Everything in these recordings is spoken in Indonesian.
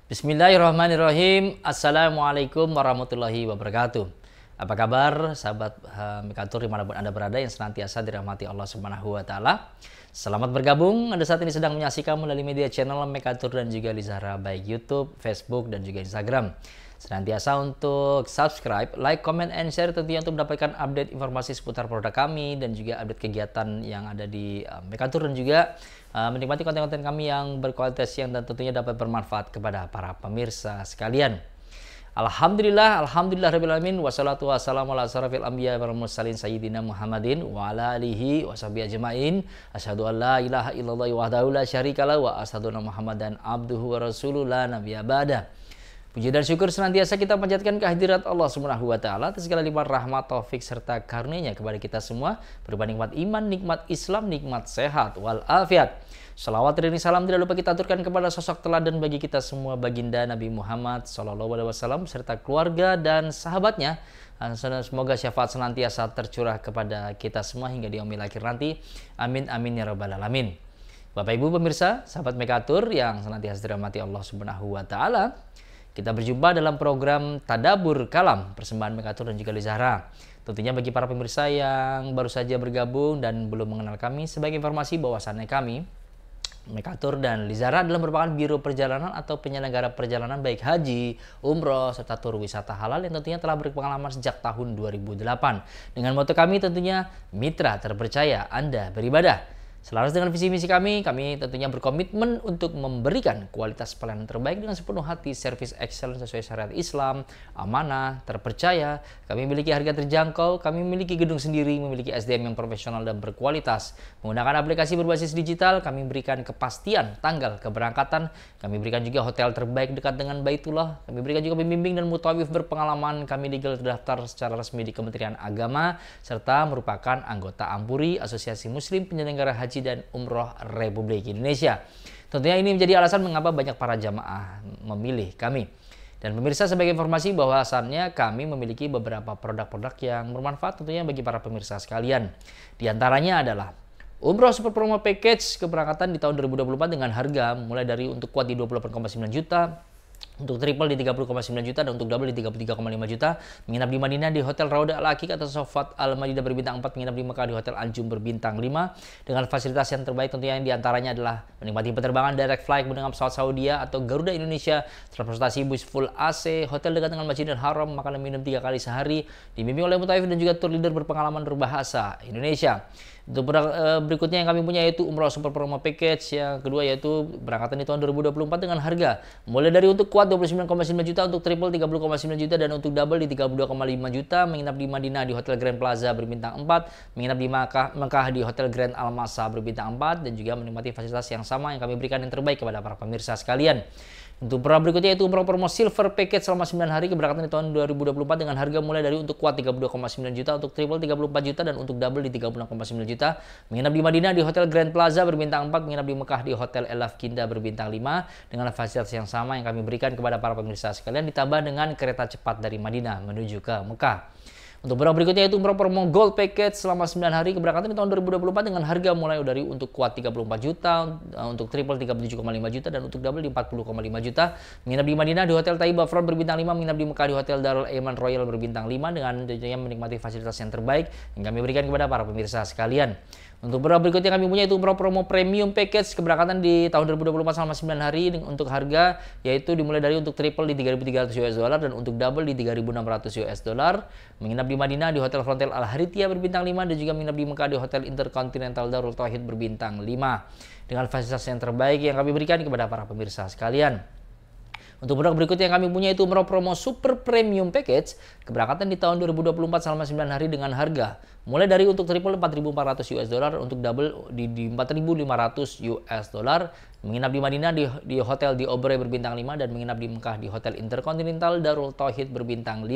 Bismillahirrahmanirrahim. Assalamualaikum warahmatullahi wabarakatuh. Apa kabar sahabat Mekatur dimanapun Anda berada yang senantiasa dirahmati Allah Subhanahu wa Ta'ala. Selamat bergabung. Anda saat ini sedang menyaksikan melalui media channel Mekatur dan juga Lizara, baik YouTube, Facebook, dan juga Instagram. Senantiasa untuk subscribe, like, comment, and share tentunya untuk mendapatkan update informasi seputar produk kami dan juga update kegiatan yang ada di Mekatur dan juga menikmati konten-konten kami yang berkualitas yang dan tentunya dapat bermanfaat kepada para pemirsa sekalian. Alhamdulillah rabbil alamin, wassalatu wassalamu ala asyrafil anbiya wal mursalin sayyidina Muhammadin wa ala alihi washabihi ajmain. Asyhadu an la ilaha illallah wahdahu la syarikalah wa asyhadu anna Muhammadan abduhu wa rasuluh la nabiyya ba'da. Puji dan syukur senantiasa kita panjatkan kehadirat Allah Subhanahu wa Ta'ala atas segala limpah rahmat, taufik serta karunia-Nya kepada kita semua berupa nikmat iman, nikmat Islam, nikmat sehat wal afiat. Shalawat dan salam tidak lupa kita aturkan kepada sosok teladan bagi kita semua, baginda Nabi Muhammad SAW serta keluarga dan sahabatnya. Semoga syafaat senantiasa tercurah kepada kita semua hingga di yaumil akhir nanti. Amin amin ya rabbal alamin. Bapak Ibu pemirsa, sahabat Mekatur yang senantiasa dirahmati Allah Subhanahu wa Ta'ala. Kita berjumpa dalam program Tadabbur Kalam persembahan Mekatur dan juga Lizara. Tentunya bagi para pemirsa yang baru saja bergabung dan belum mengenal kami, sebagai informasi bahwasannya kami Mekatur dan Lizara adalah merupakan biro perjalanan atau penyelenggara perjalanan baik haji, umroh, serta tur wisata halal yang tentunya telah berpengalaman sejak tahun 2008. Dengan moto kami tentunya mitra terpercaya Anda beribadah. Selaras dengan visi misi kami tentunya berkomitmen untuk memberikan kualitas pelayanan terbaik dengan sepenuh hati, service excellence sesuai syariat Islam, amanah, terpercaya. Kami memiliki harga terjangkau, kami memiliki gedung sendiri, memiliki SDM yang profesional dan berkualitas. Menggunakan aplikasi berbasis digital, kami berikan kepastian tanggal keberangkatan. Kami berikan juga hotel terbaik dekat dengan Baitullah. Kami berikan juga pembimbing dan mutawif berpengalaman. Kami legal terdaftar secara resmi di Kementerian Agama, serta merupakan anggota Ampuri, Asosiasi Muslim Penyelenggara Haji dan Umroh Republik Indonesia. Tentunya ini menjadi alasan mengapa banyak para jamaah memilih kami. Dan pemirsa, sebagai informasi bahwasannya kami memiliki beberapa produk-produk yang bermanfaat tentunya bagi para pemirsa sekalian. Di antaranya adalah Umroh Super Promo Package keberangkatan di tahun 2024 dengan harga mulai dari untuk kuat di 28,9 juta, untuk triple di 30,9 juta, dan untuk double di 33,5 juta. Menginap di Madinah di Hotel Rauda Al-Aqiq atau Sofat Al-Madinah berbintang 4, menginap di Mekah di Hotel Anjum berbintang 5 dengan fasilitas yang terbaik tentunya, yang diantaranya adalah menikmati penerbangan direct flight dengan pesawat Saudia atau Garuda Indonesia, transportasi bus full AC, hotel dekat dengan Masjidil Haram, makan dan minum 3 kali sehari, dibimbing oleh mutawif dan juga tour leader berpengalaman berbahasa Indonesia. Untuk produk berikutnya yang kami punya yaitu Umroh Super Promo Package. Yang kedua yaitu berangkatan di tahun 2024 dengan harga mulai dari untuk kuat 29,9 juta, untuk triple 30,9 juta, dan untuk double di 32,5 juta. Menginap di Madinah di Hotel Grand Plaza berbintang 4, menginap di Mekah di Hotel Grand Al-Masa berbintang 4, dan juga menikmati fasilitas yang sama yang kami berikan yang terbaik kepada para pemirsa sekalian. Untuk produk berikutnya yaitu Umroh Promo Silver Package selama 9 hari keberangkatan di tahun 2024 dengan harga mulai dari untuk kuat 32,9 juta, untuk triple 34 juta, dan untuk double di 36,9 juta. Menginap di Madinah di Hotel Grand Plaza berbintang 4, menginap di Mekah di Hotel Elaf Kinda berbintang 5 dengan fasilitas yang sama yang kami berikan kepada para pemirsa sekalian, ditambah dengan kereta cepat dari Madinah menuju ke Mekah. Untuk produk berikutnya yaitu Umroh Promo Gold Package selama 9 hari keberangkatan di tahun 2024 dengan harga mulai dari untuk kuat 34 juta, untuk triple 37,5 juta, dan untuk double di 40,5 juta. Menginap di Madinah di Hotel Taiba Front berbintang 5, menginap di Mekah di Hotel Darul Eman Royal berbintang 5 dengan tentunya menikmati fasilitas yang terbaik yang kami berikan kepada para pemirsa sekalian. Untuk produk berikutnya kami punya itu Umroh Promo Premium Package keberangkatan di tahun 2024 selama 9 hari untuk harga yaitu dimulai dari untuk triple di 3.300 US dollar dan untuk double di 3.600 US dollar. Menginap di Madinah di Hotel Frontier Al Harithiyah berbintang 5 dan juga menginap di Mekah di Hotel Intercontinental Darul Tauhid berbintang 5 dengan fasilitas yang terbaik yang kami berikan kepada para pemirsa sekalian. Untuk produk berikutnya yang kami punya itu Umroh Promo Super Premium Package keberangkatan di tahun 2024 selama 9 hari dengan harga mulai dari untuk triple 4.400 US dollar, untuk double di 4.500 US dollar. Menginap di Madinah di Hotel di Oberoi berbintang 5 dan menginap di Mekah di Hotel Intercontinental Darul Tauhid berbintang 5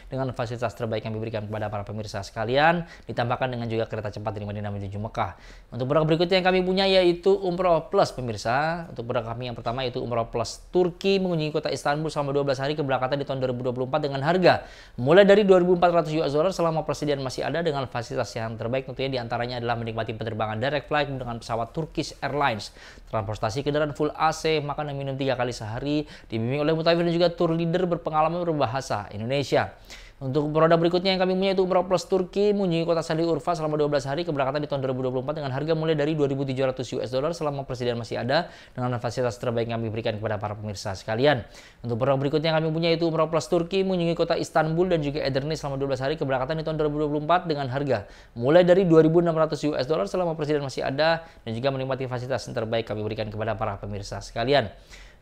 dengan fasilitas terbaik yang diberikan kepada para pemirsa sekalian, ditambahkan dengan juga kereta cepat dari Madinah menuju Mekah. Untuk produk berikutnya yang kami punya yaitu Umroh Plus pemirsa. Untuk produk kami yang pertama yaitu Umroh Plus Turki mengunjungi kota Istanbul selama 12 hari keberangkatan di tahun 2024 dengan harga mulai dari 2.400 US dollar selama persediaan masih ada dengan fasilitas yang terbaik tentunya diantaranya adalah menikmati penerbangan direct flight dengan pesawat Turkish Airlines, transportasi kendaraan full AC, makan dan minum 3 kali sehari, dibimbing oleh mutawif dan juga tour leader berpengalaman berbahasa Indonesia. Untuk produk berikutnya yang kami punya itu Umroh Plus Turki mengunjungi kota Sandi Urfa selama 12 hari keberangkatan di tahun 2024 dengan harga mulai dari 2.700 US dollar selama persediaan masih ada dengan fasilitas terbaik yang kami berikan kepada para pemirsa sekalian. Untuk produk berikutnya yang kami punya itu Umroh Plus Turki mengunjungi kota Istanbul dan juga Edirne selama 12 hari keberangkatan di tahun 2024 dengan harga mulai dari 2.600 US dollar selama persediaan masih ada dan juga menikmati fasilitas yang terbaik kami berikan kepada para pemirsa sekalian.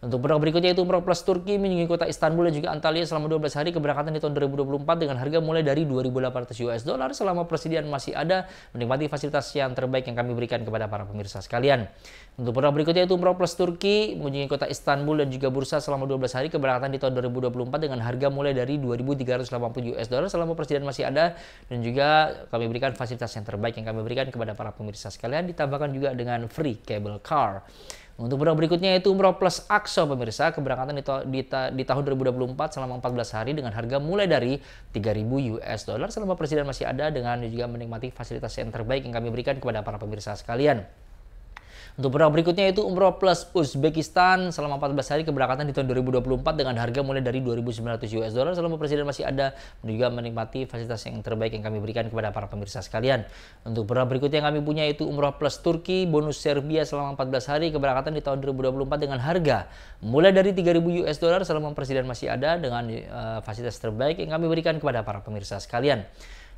Untuk produk berikutnya itu Umroh Plus Turki mengunjungi kota Istanbul dan juga Antalya selama 12 hari keberangkatan di tahun 2024 dengan harga mulai dari 2.800 US dollar selama persediaan masih ada menikmati fasilitas yang terbaik yang kami berikan kepada para pemirsa sekalian. Untuk produk berikutnya itu Umroh Plus Turki mengunjungi kota Istanbul dan juga Bursa selama 12 hari keberangkatan di tahun 2024 dengan harga mulai dari 2.380 US dollar selama persediaan masih ada dan juga kami berikan fasilitas yang terbaik yang kami berikan kepada para pemirsa sekalian ditambahkan juga dengan free cable car. Untuk produk berikutnya yaitu Umroh Plus Aqsa pemirsa keberangkatan di tahun 2024 selama 14 hari dengan harga mulai dari 3.000 US dollar selama persediaan masih ada dengan juga menikmati fasilitas yang terbaik yang kami berikan kepada para pemirsa sekalian. Untuk produk berikutnya itu Umroh Plus Uzbekistan selama 14 hari keberangkatan di tahun 2024 dengan harga mulai dari 2.900 US dollar selama persediaan masih ada dan juga menikmati fasilitas yang terbaik yang kami berikan kepada para pemirsa sekalian. Untuk produk berikutnya yang kami punya itu Umroh Plus Turki bonus Serbia selama 14 hari keberangkatan di tahun 2024 dengan harga mulai dari 3.000 US dollar selama persediaan masih ada dengan fasilitas terbaik yang kami berikan kepada para pemirsa sekalian.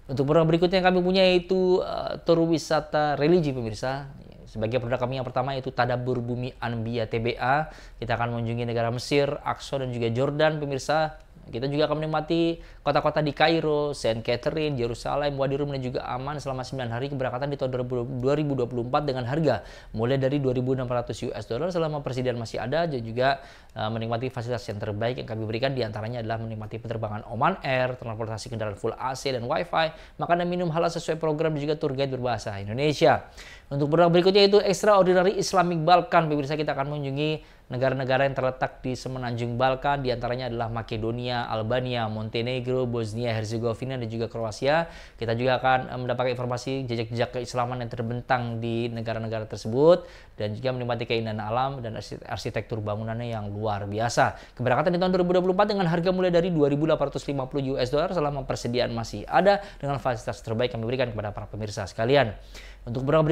Untuk produk berikutnya yang kami punya yaitu tur wisata religi pemirsa. Sebagai produk kami yang pertama yaitu Tadabbur Bumi Anbiya TBA. Kita akan mengunjungi negara Mesir, Aqsa dan juga Jordan pemirsa. Kita juga akan menikmati kota-kota di Kairo, Saint Catherine, Yerusalem, Wadi Rum dan juga Amman selama 9 hari keberangkatan di tahun 2024 dengan harga mulai dari 2.600 US dollar selama persediaan masih ada dan juga menikmati fasilitas yang terbaik yang kami berikan diantaranya adalah menikmati penerbangan Oman Air, transportasi kendaraan full AC dan Wi-Fi, makan dan minum halal sesuai program dan juga tour guide berbahasa Indonesia. Untuk produk berikutnya itu Extraordinary Islamic Balkan. Pemirsa kita akan mengunjungi negara-negara yang terletak di semenanjung Balkan, diantaranya adalah Makedonia, Albania, Montenegro, Bosnia, Herzegovina dan juga Kroasia. Kita juga akan mendapatkan informasi jejak-jejak keislaman yang terbentang di negara-negara tersebut dan juga menikmati keindahan alam dan arsitektur bangunannya yang luar biasa. Keberangkatan di tahun 2024 dengan harga mulai dari 2.850 US dollar selama persediaan masih ada dengan fasilitas terbaik kami berikan kepada para pemirsa sekalian. Untuk produk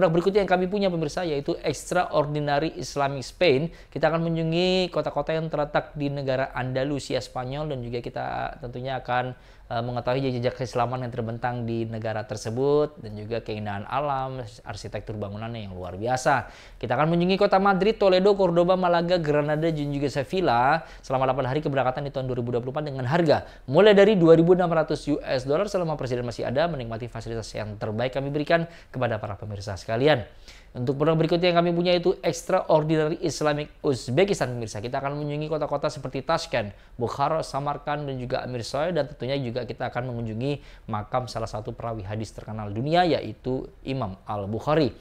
berikutnya yang kami punya pemirsa yaitu Extraordinary Islamic Spain. Kita akan mengunjungi kota-kota yang terletak di negara Andalusia Spanyol dan juga kita tentunya akan mengetahui jejak keislaman yang terbentang di negara tersebut dan juga keindahan alam, arsitektur bangunannya yang luar biasa. Kita akan mengunjungi kota Madrid, Toledo, Cordoba, Malaga, Granada dan juga Sevilla selama 8 hari keberangkatan di tahun 2024 dengan harga mulai dari 2.600 US dollar selama persediaan masih ada menikmati fasilitas yang terbaik kami berikan kepada para pemirsa sekalian. Untuk produk berikutnya yang kami punya itu Extraordinary Islamic Uzbekistan pemirsa. Kita akan mengunjungi kota-kota seperti Tashkent, Bukhara, Samarkand dan juga Amirsoy dan tentunya juga kita akan mengunjungi makam salah satu perawi hadis terkenal dunia yaitu Imam Al-Bukhari.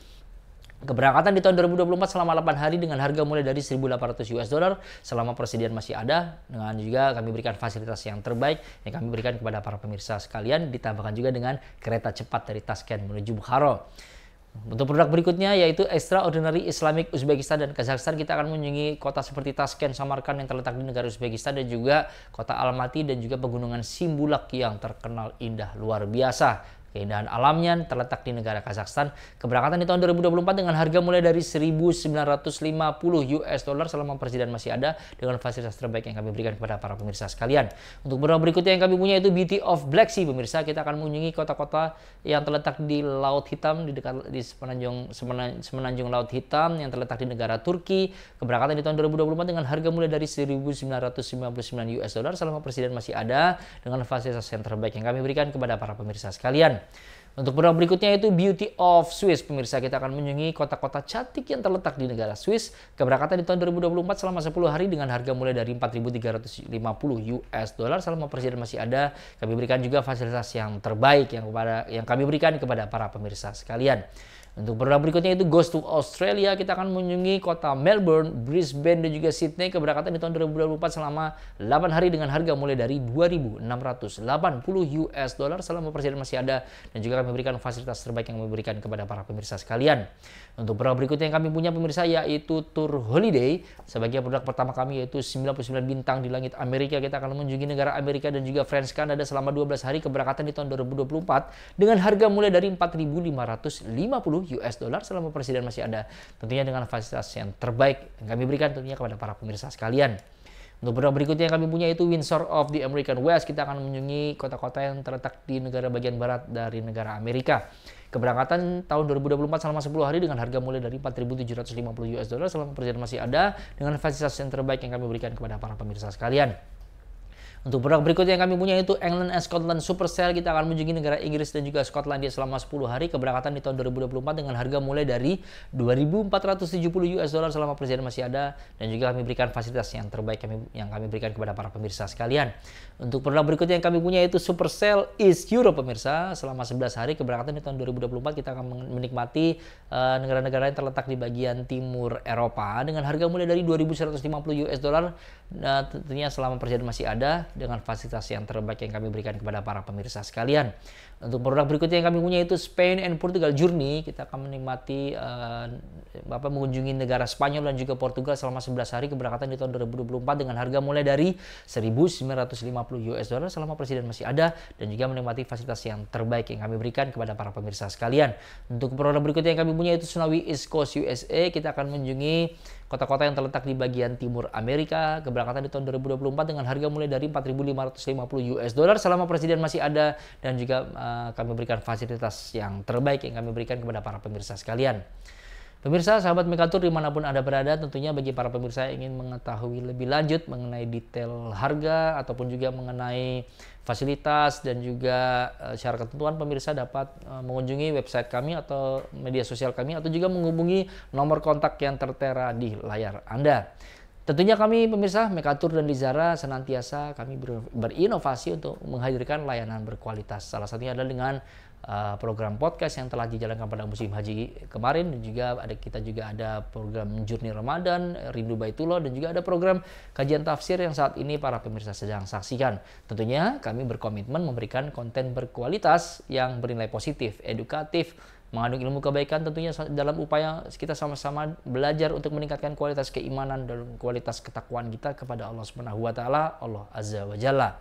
Keberangkatan di tahun 2024 selama 8 hari dengan harga mulai dari 1.800 US dollar selama persediaan masih ada dengan juga kami berikan fasilitas yang terbaik yang kami berikan kepada para pemirsa sekalian ditambahkan juga dengan kereta cepat dari Tashkent menuju Bukhara. Untuk produk berikutnya yaitu Extraordinary Islamic Uzbekistan dan Kazakhstan. Kita akan mengunjungi kota seperti Tashkent, Samarkand yang terletak di negara Uzbekistan dan juga kota Almaty dan juga pegunungan Simbulak yang terkenal indah luar biasa. Keindahan alamnya terletak di negara Kazakhstan. Keberangkatan di tahun 2024 dengan harga mulai dari 1.950 US dollar selama persediaan masih ada dengan fasilitas terbaik yang kami berikan kepada para pemirsa sekalian. Untuk produk berikutnya yang kami punya itu Beauty of Black Sea pemirsa. Kita akan mengunjungi kota-kota yang terletak di Laut Hitam di semenanjung Laut Hitam yang terletak di negara Turki. Keberangkatan di tahun 2024 dengan harga mulai dari 1.999 US dollar selama persediaan masih ada dengan fasilitas yang terbaik yang kami berikan kepada para pemirsa sekalian. Untuk produk berikutnya itu Beauty of Swiss pemirsa. Kita akan mengunjungi kota-kota cantik yang terletak di negara Swiss. Keberangkatan di tahun 2024 selama 10 hari dengan harga mulai dari 4.350 US dollar selama persediaan masih ada. Kami berikan juga fasilitas yang terbaik yang kami berikan kepada para pemirsa sekalian. Untuk produk berikutnya itu Goes to Australia, kita akan mengunjungi kota Melbourne, Brisbane, dan juga Sydney. Keberangkatan di tahun 2024 selama 8 hari dengan harga mulai dari 2.680 US dollar selama persediaan masih ada, dan juga kami berikan fasilitas terbaik yang kami berikan kepada para pemirsa sekalian. Untuk produk berikutnya yang kami punya pemirsa yaitu Tour Holiday. Sebagai produk pertama kami yaitu 99 bintang di langit Amerika. Kita akan mengunjungi negara Amerika dan juga France Kanada selama 12 hari keberangkatan di tahun 2024 dengan harga mulai dari 4.550 US dollar selama persediaan masih ada. Tentunya dengan fasilitas yang terbaik yang kami berikan tentunya kepada para pemirsa sekalian. Untuk produk berikutnya yang kami punya itu Windsor of the American West. Kita akan mengunjungi kota-kota yang terletak di negara bagian barat dari negara Amerika. Keberangkatan tahun 2024 selama 10 hari dengan harga mulai dari 4.750 US dollar selama persediaan masih ada dengan fasilitas yang terbaik yang kami berikan kepada para pemirsa sekalian. Untuk produk berikutnya yang kami punya itu England and Scotland Super Sale. Kita akan mengunjungi negara Inggris dan juga Skotlandia selama 10 hari. Keberangkatan di tahun 2024 dengan harga mulai dari 2.470 US dollar selama persediaan masih ada, dan juga kami berikan fasilitas yang terbaik yang kami berikan kepada para pemirsa sekalian. Untuk produk berikutnya yang kami punya itu Super Sale East Europe pemirsa. Selama 11 hari keberangkatan di tahun 2024 kita akan menikmati negara-negara yang terletak di bagian timur Eropa dengan harga mulai dari 2.150 US dollar. Tentunya selama persediaan masih ada dengan fasilitas yang terbaik yang kami berikan kepada para pemirsa sekalian. Untuk produk berikutnya yang kami punya itu Spain and Portugal Journey. Kita akan menikmati mengunjungi negara Spanyol dan juga Portugal selama 11 hari keberangkatan di tahun 2024 dengan harga mulai dari 1.950 US dollar selama persediaan masih ada, dan juga menikmati fasilitas yang terbaik yang kami berikan kepada para pemirsa sekalian. Untuk produk berikutnya yang kami punya itu Tsunami East Coast USA. Kita akan mengunjungi kota-kota yang terletak di bagian timur Amerika. Keberangkatan di tahun 2024 dengan harga mulai dari 4.550 US dollar selama persediaan masih ada, dan juga kami berikan fasilitas yang terbaik yang kami berikan kepada para pemirsa sekalian. Pemirsa, sahabat Mekatur dimanapun Anda berada, tentunya bagi para pemirsa yang ingin mengetahui lebih lanjut mengenai detail harga ataupun juga mengenai fasilitas dan juga syarat ketentuan, pemirsa dapat mengunjungi website kami atau media sosial kami, atau juga menghubungi nomor kontak yang tertera di layar Anda. Tentunya kami pemirsa Mekatur dan Lizara senantiasa kami berinovasi untuk menghadirkan layanan berkualitas. Salah satunya adalah dengan program podcast yang telah dijalankan pada musim haji kemarin, dan juga kita juga ada program Journey Ramadan, Rindu Baitullah, dan juga ada program kajian tafsir yang saat ini para pemirsa sedang saksikan. Tentunya kami berkomitmen memberikan konten berkualitas yang bernilai positif, edukatif, mengandung ilmu kebaikan, tentunya dalam upaya kita sama-sama belajar untuk meningkatkan kualitas keimanan dan kualitas ketakwaan kita kepada Allah Subhanahu wa taala, Allah Azza wa Jalla.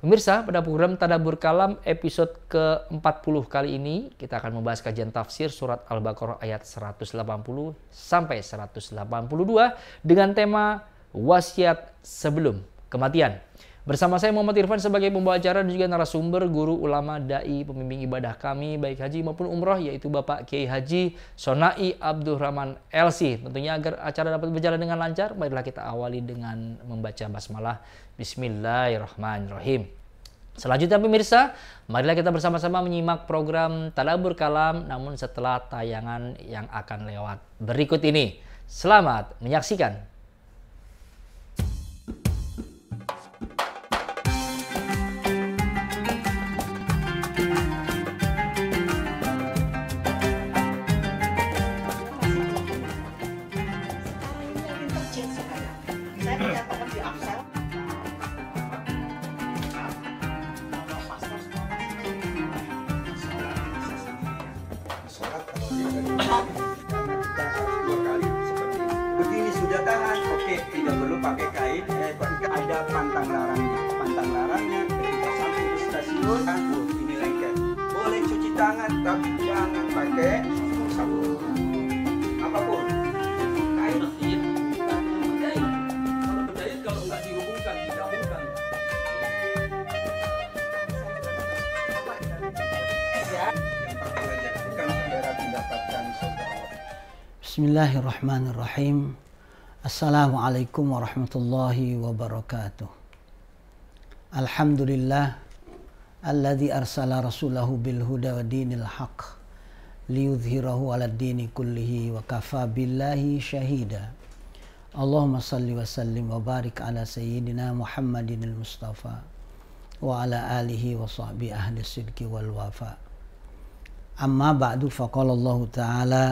Pemirsa, pada program Tadabbur Kalam episode ke-40 kali ini kita akan membahas kajian tafsir surat Al-Baqarah ayat 180 sampai 182 dengan tema wasiat sebelum kematian. Bersama saya Muhammad Irfan sebagai pembawa acara dan juga narasumber, guru, ulama, dai, pembimbing ibadah kami baik haji maupun umroh, yaitu Bapak Kiai Haji Sonai Abdurrahman LC. Tentunya agar acara dapat berjalan dengan lancar, marilah kita awali dengan membaca basmalah. Bismillahirrahmanirrahim. Selanjutnya pemirsa, marilah kita bersama-sama menyimak program Tadabbur Kalam, namun setelah tayangan yang akan lewat berikut ini. Selamat menyaksikan. Begini sudah tahan, oke, tidak perlu pakai kain. Ada pantang larangnya. Ketika sampai di stasiun, ini lengket. Boleh cuci tangan, tapi jangan pakai sabun. Apapun. Kain. Kalau berjahit, kalau nggak dihubungkan, digabungkan. Yang pakai wajah, bukan saudara mendapatkan saudara. Bismillahirrahmanirrahim. Assalamualaikum warahmatullahi wabarakatuh. Alhamdulillah alladzi arsala rasulahu bil huda wa dinil haq liyudhhirahu 'alad dini kullihi wa kafa billahi syahida. Allahumma salli wa sallim wa barik ala sayyidina Muhammadinil Mustafa wa ala alihi wa sahbihi ahli sidqi wal wafa. Amma ba'du faqala Allah Ta'ala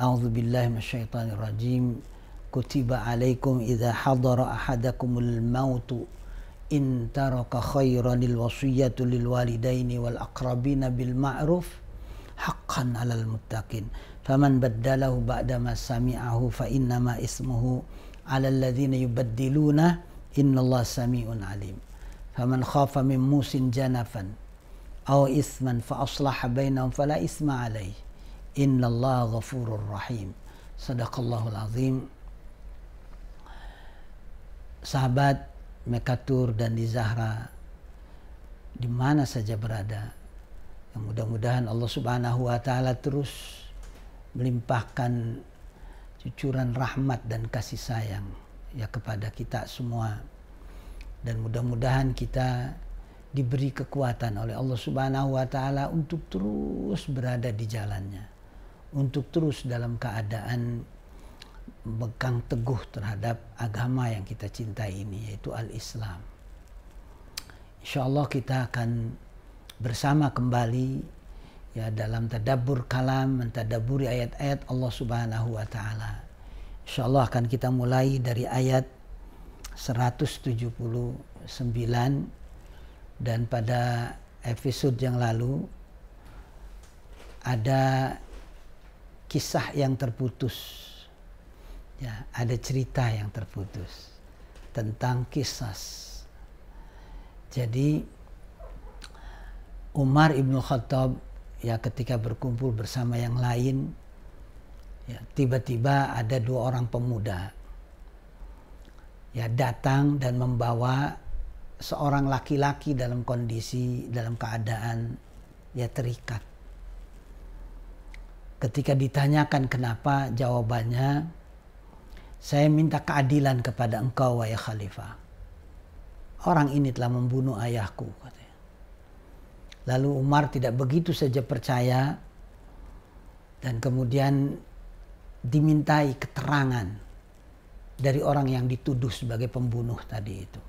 a'udzu billahi minasyaitonir rajim kutiba alaikum idza hadara ahadakumul mautu in taraka khairanil wasiyatu lil walidaini wal aqrabina bil ma'ruf haqqan 'alal muttaqin faman baddalahu ba'da ma sami'ahu fa innama ismuhu 'alal ladzina yubaddiluna innallaha sami'un 'alim faman khafa min musin janafan aw isman fa aslaha bainahum fala isma alaih innallaha ghafurur rahim. Sadaqallahul azim. Sahabat Mekatur dan di Zahra di mana saja berada, yang mudah-mudahan Allah Subhanahu wa taala terus melimpahkan cucuran rahmat dan kasih sayang ya kepada kita semua, dan mudah-mudahan kita diberi kekuatan oleh Allah Subhanahu wa taala untuk terus berada di jalannya, untuk terus dalam keadaan berpegang teguh terhadap agama yang kita cintai ini, yaitu al-Islam. Insyaallah kita akan bersama kembali ya dalam tadabbur kalam, mentadabburi ayat-ayat Allah Subhanahu wa taala. Insyaallah akan kita mulai dari ayat 179, dan pada episode yang lalu ada kisah yang terputus, ya, ada cerita yang terputus tentang Qisas. Jadi Umar ibn Khattab ya ketika berkumpul bersama yang lain, ya, tiba-tiba ada dua orang pemuda ya datang dan membawa seorang laki-laki dalam kondisi, dalam keadaan ya terikat. Ketika ditanyakan kenapa, jawabannya, saya minta keadilan kepada engkau wahai khalifah. Orang ini telah membunuh ayahku, katanya. Lalu Umar tidak begitu saja percaya dan kemudian dimintai keterangan dari orang yang dituduh sebagai pembunuh tadi itu.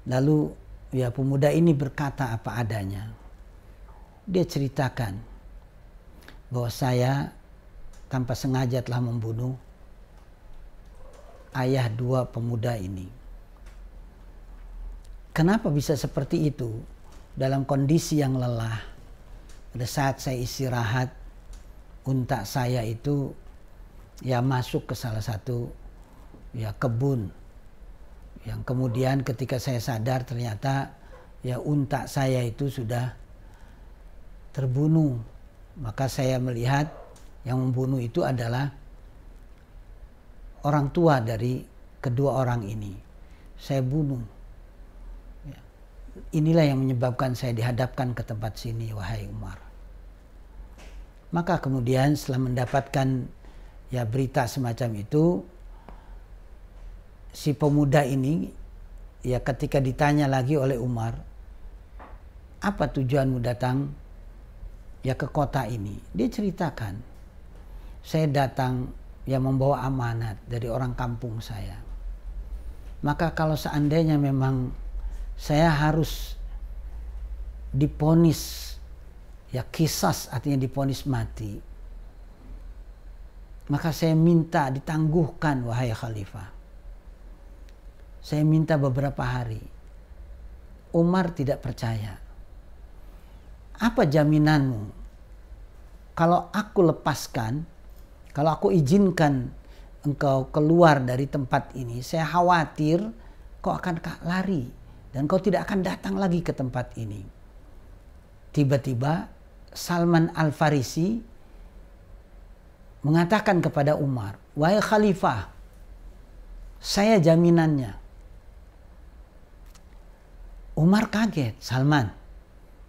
Lalu ya pemuda ini berkata apa adanya. Dia ceritakan bahwa saya tanpa sengaja telah membunuh ayah dua pemuda ini. Kenapa bisa seperti itu? Dalam kondisi yang lelah, pada saat saya istirahat, unta saya itu ya masuk ke salah satu ya kebun, yang kemudian ketika saya sadar ternyata ya unta saya itu sudah terbunuh. Maka saya melihat yang membunuh itu adalah orang tua dari kedua orang ini. Saya bunuh. Ya. Inilah yang menyebabkan saya dihadapkan ke tempat sini, wahai Umar. Maka kemudian setelah mendapatkan ya berita semacam itu, si pemuda ini ya ketika ditanya lagi oleh Umar, apa tujuanmu datang ya ke kota ini? Dia ceritakan, saya datang ya membawa amanat dari orang kampung saya. Maka kalau seandainya memang saya harus diponis ya Qisas, artinya diponis mati, maka saya minta ditangguhkan wahai khalifah. Saya minta beberapa hari. Umar tidak percaya. Apa jaminanmu? Kalau aku lepaskan, kalau aku izinkan engkau keluar dari tempat ini, saya khawatir kau akan lari dan kau tidak akan datang lagi ke tempat ini. Tiba-tiba Salman Al-Farisi mengatakan kepada Umar, wahai khalifah, saya jaminannya. Umar kaget, Salman,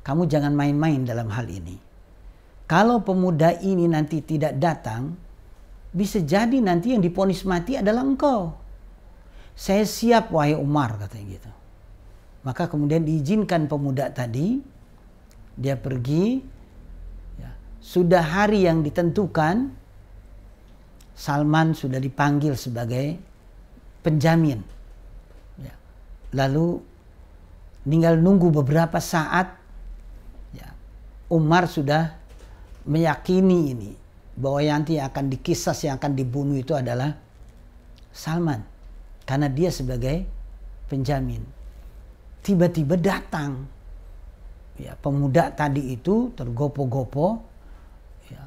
kamu jangan main-main dalam hal ini. Kalau pemuda ini nanti tidak datang, bisa jadi nanti yang diponis mati adalah engkau. Saya siap wahai Umar, katanya gitu. Maka kemudian diizinkan pemuda tadi, dia pergi. Ya, sudah hari yang ditentukan, Salman sudah dipanggil sebagai penjamin. Ya, lalu tinggal nunggu beberapa saat, ya, Umar sudah meyakini ini, bahwa yang nanti akan dikisas, yang akan dibunuh itu adalah Salman, karena dia sebagai penjamin. Tiba-tiba datang ya, pemuda tadi itu tergopo-gopo ya.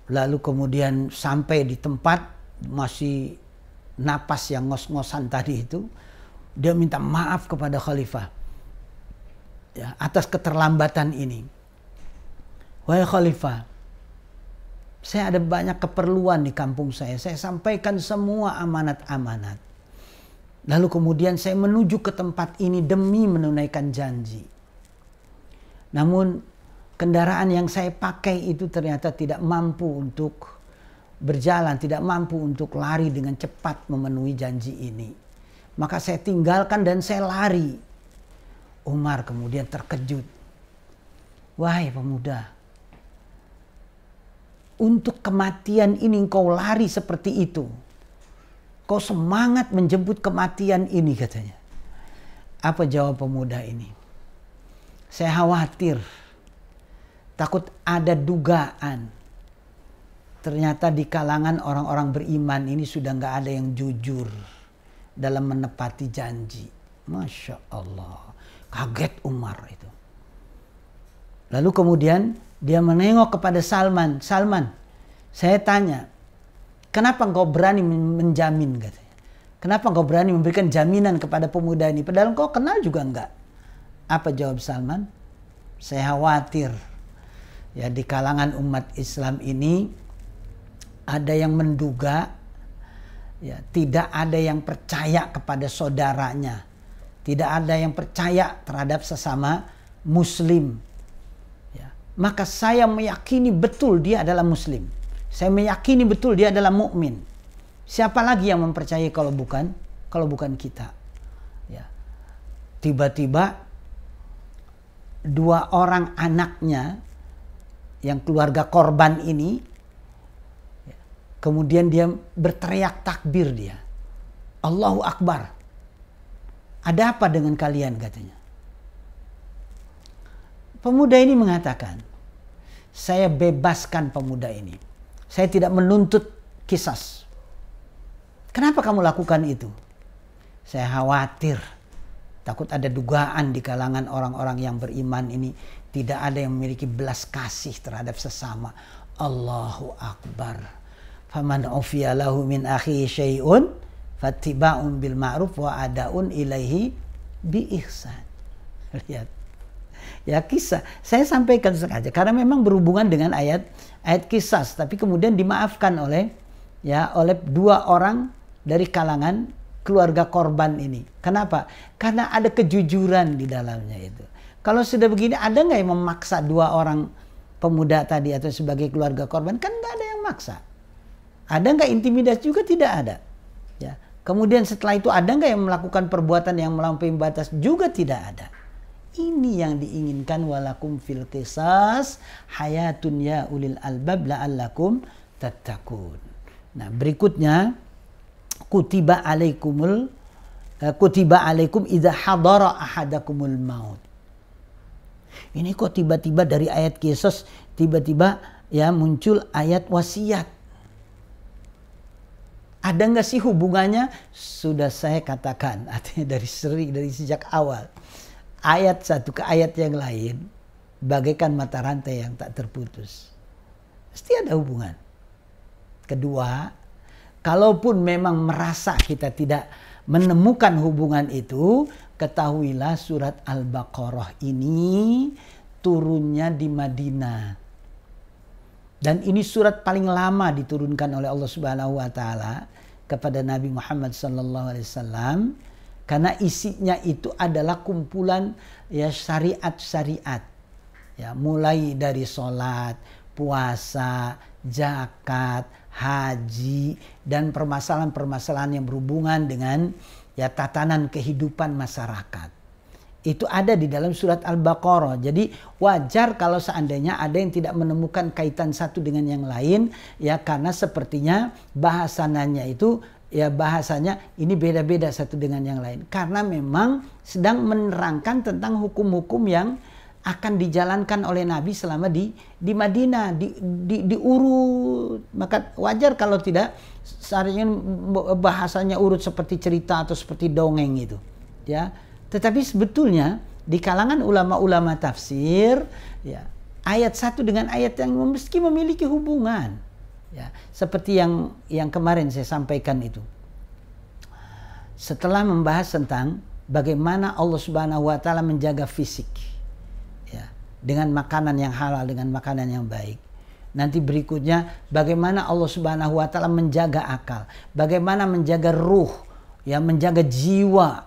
Lalu kemudian sampai di tempat, masih napas yang ngos-ngosan tadi itu, dia minta maaf kepada khalifah ya, atas keterlambatan ini. Wahai khalifah, saya ada banyak keperluan di kampung saya sampaikan semua amanat-amanat. Lalu kemudian saya menuju ke tempat ini demi menunaikan janji. Namun kendaraan yang saya pakai itu ternyata tidak mampu untuk berjalan, tidak mampu untuk lari dengan cepat memenuhi janji ini. Maka saya tinggalkan dan saya lari. Umar kemudian terkejut. Wahai pemuda, untuk kematian ini engkau lari seperti itu. Kau semangat menjemput kematian ini, katanya. Apa jawab pemuda ini? Saya khawatir, takut ada dugaan. Ternyata di kalangan orang-orang beriman ini sudah nggak ada yang jujur dalam menepati janji. Masya Allah. Kaget Umar itu. Lalu kemudian dia menengok kepada Salman. Salman, saya tanya, kenapa engkau berani menjamin, katanya. Kenapa engkau berani memberikan jaminan kepada pemuda ini? Padahal engkau kenal juga enggak. Apa jawab Salman? Saya khawatir ya, di kalangan umat Islam ini ada yang menduga ya, tidak ada yang percaya kepada saudaranya. Tidak ada yang percaya terhadap sesama muslim. Maka saya meyakini betul dia adalah muslim. Saya meyakini betul dia adalah mukmin. Siapa lagi yang mempercayai kalau bukan kita? Ya. Tiba-tiba dua orang anaknya yang keluarga korban ini, ya, kemudian dia berteriak takbir dia. Allahu Akbar. Ada apa dengan kalian, katanya. Pemuda ini mengatakan, saya bebaskan pemuda ini. Saya tidak menuntut qisas. Kenapa kamu lakukan itu? Saya khawatir, takut ada dugaan di kalangan orang-orang yang beriman ini tidak ada yang memiliki belas kasih terhadap sesama. Allahu Akbar. Faman ufiya lahu min akhihi syai'un fattiba'un bil ma'ruf wa ada'un ilaihi bi ihsan. Lihat. Ya, kisah saya sampaikan sengaja karena memang berhubungan dengan ayat kisah, tapi kemudian dimaafkan oleh dua orang dari kalangan keluarga korban ini. Kenapa? Karena ada kejujuran di dalamnya itu. Kalau sudah begini, ada nggak yang memaksa dua orang pemuda tadi atau sebagai keluarga korban? Kan nggak ada yang maksa. Ada nggak intimidasi? Juga tidak ada. Ya. Kemudian setelah itu ada nggak yang melakukan perbuatan yang melampaui batas? Juga tidak ada. Ini yang diinginkan, walakum fil qisas hayatun ya ulil albab la'allakum tattaqun. Nah, berikutnya kutiba alaikum idza hadara ahadakumul maut. Ini kok tiba-tiba dari ayat qisas tiba-tiba ya muncul ayat wasiat. Ada nggak sih hubungannya? Sudah saya katakan, artinya dari sejak awal. Ayat satu ke ayat yang lain bagaikan mata rantai yang tak terputus. Pasti ada hubungan. Kedua, kalaupun memang merasa kita tidak menemukan hubungan itu, ketahuilah surat Al-Baqarah ini turunnya di Madinah. Dan ini surat paling lama diturunkan oleh Allah Subhanahu wa taala kepada Nabi Muhammad sallallahu alaihi wasallam. Karena isinya itu adalah kumpulan ya syariat-syariat. Ya, mulai dari sholat, puasa, zakat, haji, dan permasalahan-permasalahan yang berhubungan dengan ya tatanan kehidupan masyarakat. Itu ada di dalam surat Al-Baqarah. Jadi wajar kalau seandainya ada yang tidak menemukan kaitan satu dengan yang lain, ya karena sepertinya bahasannya itu ya bahasanya ini beda-beda satu dengan yang lain. Karena memang sedang menerangkan tentang hukum-hukum yang akan dijalankan oleh Nabi selama di Madinah, diurut. Maka wajar kalau tidak, seharusnya bahasanya urut seperti cerita atau seperti dongeng itu, ya. Tetapi sebetulnya di kalangan ulama-ulama tafsir, ya, ayat satu dengan ayat yang meski memiliki hubungan, ya, seperti yang kemarin saya sampaikan itu. Setelah membahas tentang bagaimana Allah Subhanahu wa taala menjaga fisik, ya, dengan makanan yang halal, dengan makanan yang baik. Nanti berikutnya bagaimana Allah Subhanahu wa taala menjaga akal, bagaimana menjaga ruh, ya, menjaga jiwa,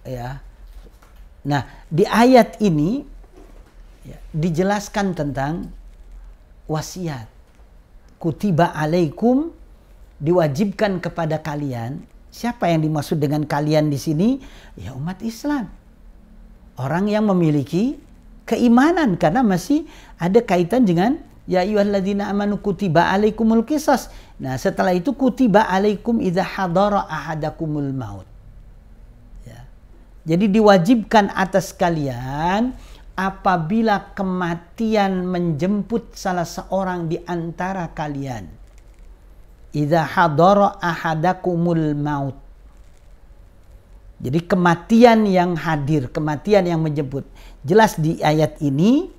ya. Nah, di ayat ini, ya, dijelaskan tentang wasiat. Kutiba alaikum, diwajibkan kepada kalian. Siapa yang dimaksud dengan kalian di sini? Ya, umat Islam. Orang yang memiliki keimanan, karena masih ada kaitan dengan ya ayyuhalladzina amanu kutiba alaikumul qisas. Nah, setelah itu kutiba alaikum idza hadara ahadakumul maut. Ya. Jadi diwajibkan atas kalian apabila kematian menjemput salah seorang di antara kalian. Idza hadara ahadakumul maut. Jadi kematian yang hadir, kematian yang menjemput. Jelas di ayat ini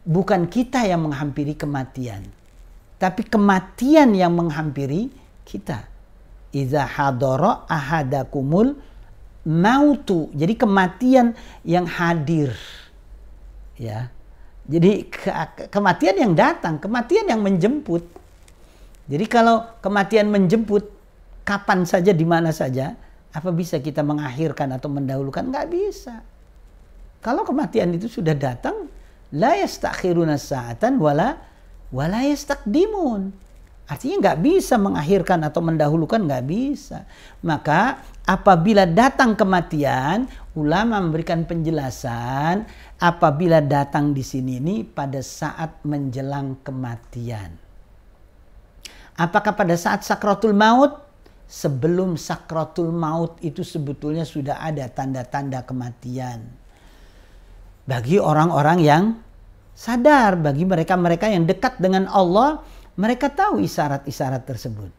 bukan kita yang menghampiri kematian, tapi kematian yang menghampiri kita. Idza hadara ahadakumul mautu. Jadi kematian yang hadir. Ya. Jadi kematian yang datang, kematian yang menjemput. Jadi kalau kematian menjemput kapan saja, di mana saja, apa bisa kita mengakhirkan atau mendahulukan? Nggak bisa. Kalau kematian itu sudah datang, la yastakhiruna sa'atan wala yastaqdimun. Artinya nggak bisa mengakhirkan atau mendahulukan, nggak bisa. Maka apabila datang kematian, ulama memberikan penjelasan apabila datang di sini ini pada saat menjelang kematian. Apakah pada saat sakratul maut? Sebelum sakratul maut itu sebetulnya sudah ada tanda-tanda kematian. Bagi orang-orang yang sadar, bagi mereka-mereka yang dekat dengan Allah, mereka tahu isyarat-isyarat tersebut.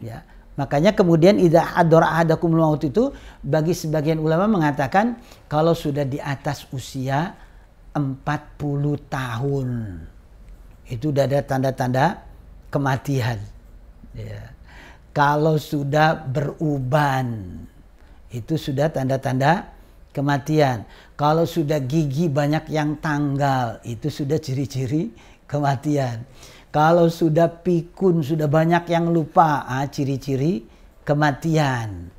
Ya. Makanya kemudian idza hadara ahadakumul maut itu bagi sebagian ulama mengatakan kalau sudah di atas usia 40 tahun. Itu sudah ada tanda-tanda kematian. Ya. Kalau sudah beruban, itu sudah tanda-tanda kematian. Kalau sudah gigi banyak yang tanggal, itu sudah ciri-ciri kematian. Kalau sudah pikun, sudah banyak yang lupa, ciri-ciri kematian.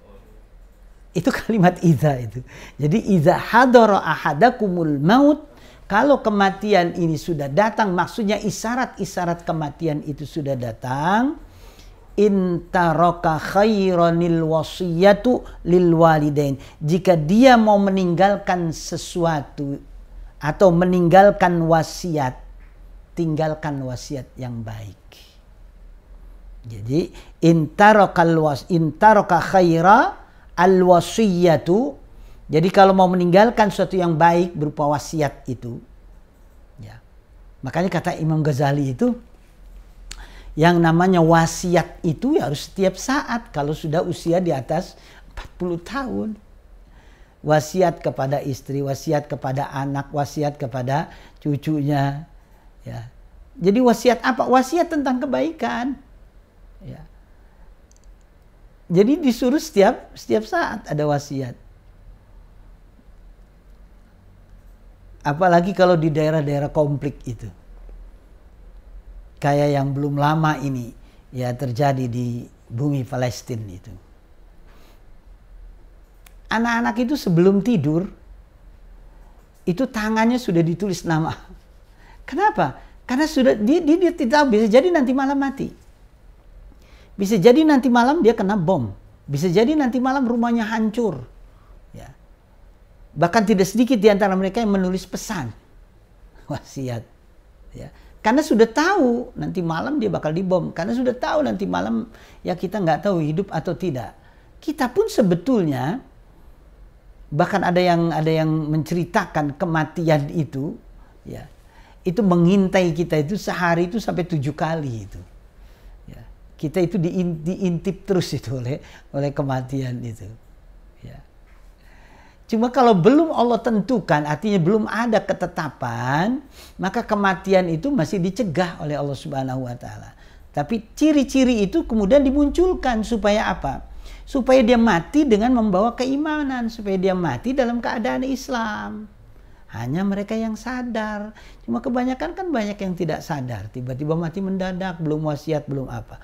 Itu kalimat idza itu. Jadi idza hadara ahadakumul maut, kalau kematian ini sudah datang, maksudnya isyarat-isyarat kematian itu sudah datang. Intaraka khairanil wasiyatu lil walidain. Jika dia mau meninggalkan sesuatu atau meninggalkan wasiat, tinggalkan wasiat yang baik. Jadi intaraka khaira al wasiyatu. Jadi kalau mau meninggalkan sesuatu yang baik berupa wasiat itu, ya. Makanya kata Imam Ghazali itu, yang namanya wasiat itu ya harus setiap saat kalau sudah usia di atas 40 tahun. Wasiat kepada istri, wasiat kepada anak, wasiat kepada cucunya. Ya. Jadi wasiat apa? Wasiat tentang kebaikan. Ya. Jadi disuruh setiap saat ada wasiat. Apalagi kalau di daerah-daerah konflik itu. Kayak yang belum lama ini ya terjadi di bumi Palestina itu. Anak-anak itu sebelum tidur itu tangannya sudah ditulis nama. Kenapa? Karena sudah dia tidak, bisa jadi nanti malam mati. Bisa jadi nanti malam dia kena bom. Bisa jadi nanti malam rumahnya hancur. Ya. Bahkan tidak sedikit di antara mereka yang menulis pesan wasiat. Ya. Karena sudah tahu nanti malam dia bakal dibom. Karena sudah tahu nanti malam ya kita nggak tahu hidup atau tidak. Kita pun sebetulnya bahkan ada yang menceritakan kematian itu Ya, itu mengintai kita itu sehari itu sampai 7 kali itu. Ya, kita itu diintip terus itu oleh kematian itu. Ya. Cuma kalau belum Allah tentukan, artinya belum ada ketetapan, maka kematian itu masih dicegah oleh Allah Subhanahu wa taala. Tapi ciri-ciri itu kemudian dimunculkan supaya apa? Supaya dia mati dengan membawa keimanan, supaya dia mati dalam keadaan Islam. Hanya mereka yang sadar. Cuma kebanyakan kan banyak yang tidak sadar, tiba-tiba mati mendadak, belum wasiat, belum apa.